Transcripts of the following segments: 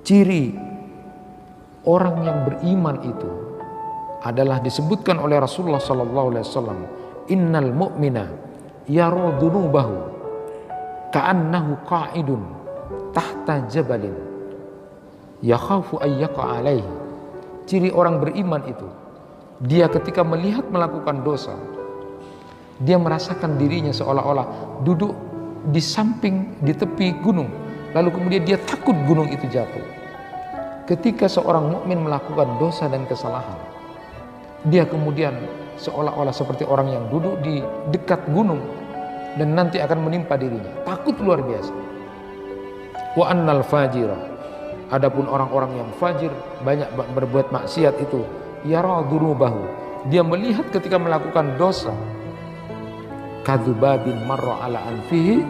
ciri orang yang beriman itu adalah disebutkan oleh Rasulullah SAW, innal mu'mina yara dhunubahu ka'annahu qa'idun tahta jabalin yakhafu ayyaqa alaihi. Ciri orang beriman itu, dia ketika melihat melakukan dosa, dia merasakan dirinya seolah-olah duduk di samping, di tepi gunung, lalu kemudian dia takut gunung itu jatuh. Ketika seorang mukmin melakukan dosa dan kesalahan, dia kemudian seolah-olah seperti orang yang duduk di dekat gunung dan nanti akan menimpa dirinya, takut luar biasa. Wa annal fajira, adapun orang-orang yang fajir, banyak berbuat maksiat itu, yara dhunubahu, dia melihat ketika melakukan dosa, kadzubabin marra ala anfihi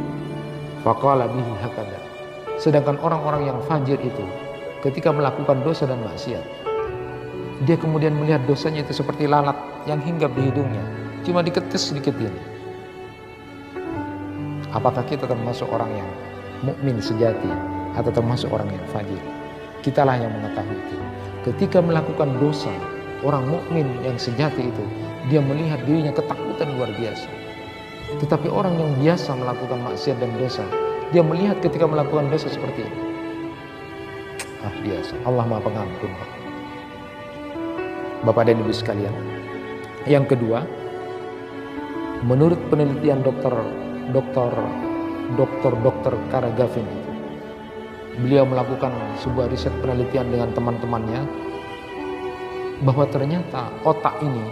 faqala bihi hakada. Sedangkan orang-orang yang fajir itu ketika melakukan dosa dan maksiat, dia kemudian melihat dosanya itu seperti lalat yang hinggap di hidungnya, cuma diketes sedikit ini. Apakah kita termasuk orang yang mukmin sejati atau termasuk orang yang fajir? Kitalah yang mengetahui itu. Ketika melakukan dosa, orang mukmin yang sejati itu, dia melihat dirinya ketakutan luar biasa. Tetapi orang yang biasa melakukan maksiat dan dosa, dia melihat ketika melakukan dosa seperti ini, biasa, Allah Maha Pengampun. Bapak dan Ibu sekalian, yang kedua, menurut penelitian dokter Kara Gavin itu, beliau melakukan sebuah riset penelitian dengan teman-temannya, bahwa ternyata otak ini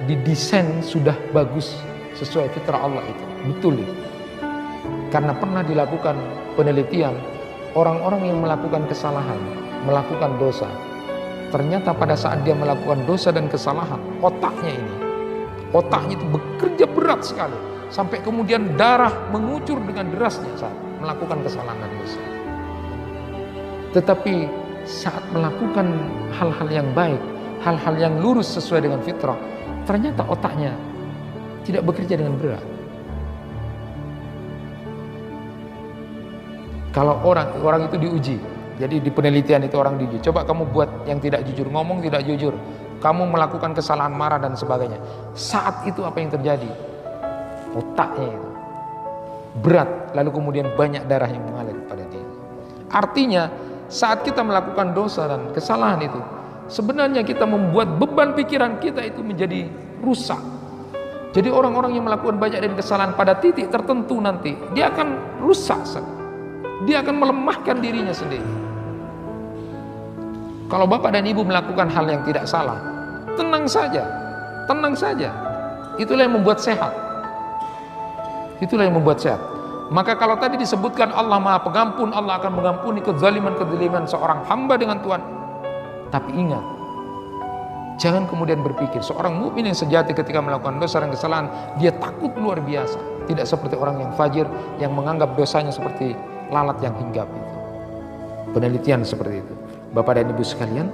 didesain sudah bagus sesuai fitrah Allah itu, betul itu. Karena pernah dilakukan penelitian, orang-orang yang melakukan kesalahan, melakukan dosa, ternyata pada saat dia melakukan dosa dan kesalahan, otaknya itu bekerja berat sekali, sampai kemudian darah mengucur dengan derasnya saat melakukan kesalahan dan dosa. Tetapi saat melakukan hal-hal yang baik, hal-hal yang lurus sesuai dengan fitrah, ternyata otaknya tidak bekerja dengan berat. Kalau orang itu diuji, jadi di penelitian itu orang diuji, coba kamu buat yang tidak jujur, ngomong tidak jujur, kamu melakukan kesalahan, marah dan sebagainya. Saat itu apa yang terjadi? Otaknya itu berat, lalu kemudian banyak darah yang mengalir pada dia. Artinya saat kita melakukan dosa dan kesalahan itu, sebenarnya kita membuat beban pikiran kita itu menjadi rusak. Jadi orang-orang yang melakukan banyak dan kesalahan pada titik tertentu nanti, dia akan rusak, dia akan melemahkan dirinya sendiri. Kalau bapak dan ibu melakukan hal yang tidak salah, tenang saja, tenang saja. Itulah yang membuat sehat. Itulah yang membuat sehat. Maka kalau tadi disebutkan Allah Maha Pengampun, Allah akan mengampuni kezaliman-kezaliman seorang hamba dengan Tuhan. Tapi ingat, jangan kemudian berpikir seorang mukmin yang sejati ketika melakukan dosa dan kesalahan, dia takut luar biasa. Tidak seperti orang yang fajir yang menganggap dosanya seperti lalat yang hinggap itu. Penelitian seperti itu. Bapak dan Ibu sekalian,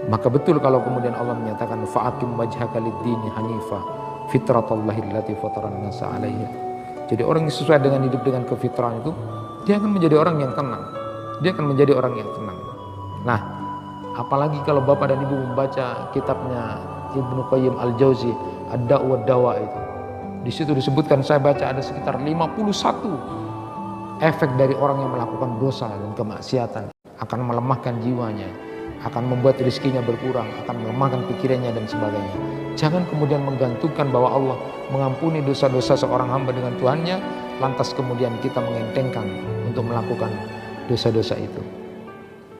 maka betul kalau kemudian Allah menyatakan fa'akim wajhaka lid-dini hanifa fitratallahi allati fataran nasa 'alaiha. Jadi orang yang sesuai dengan hidup dengan kefitrahan itu, dia akan menjadi orang yang tenang. Dia akan menjadi orang yang tenang. Nah, apalagi kalau Bapak dan Ibu membaca kitabnya Ibnu Qayyim Al-Jauzi, Ad-Da'u wad-Dawa itu. Di situ disebutkan, saya baca ada sekitar 51 efek dari orang yang melakukan dosa dan kemaksiatan. Akan melemahkan jiwanya, akan membuat rezekinya berkurang, akan melemahkan pikirannya dan sebagainya. Jangan kemudian menggantungkan bahwa Allah mengampuni dosa-dosa seorang hamba dengan Tuhannya, lantas kemudian kita mengentengkan untuk melakukan dosa-dosa itu.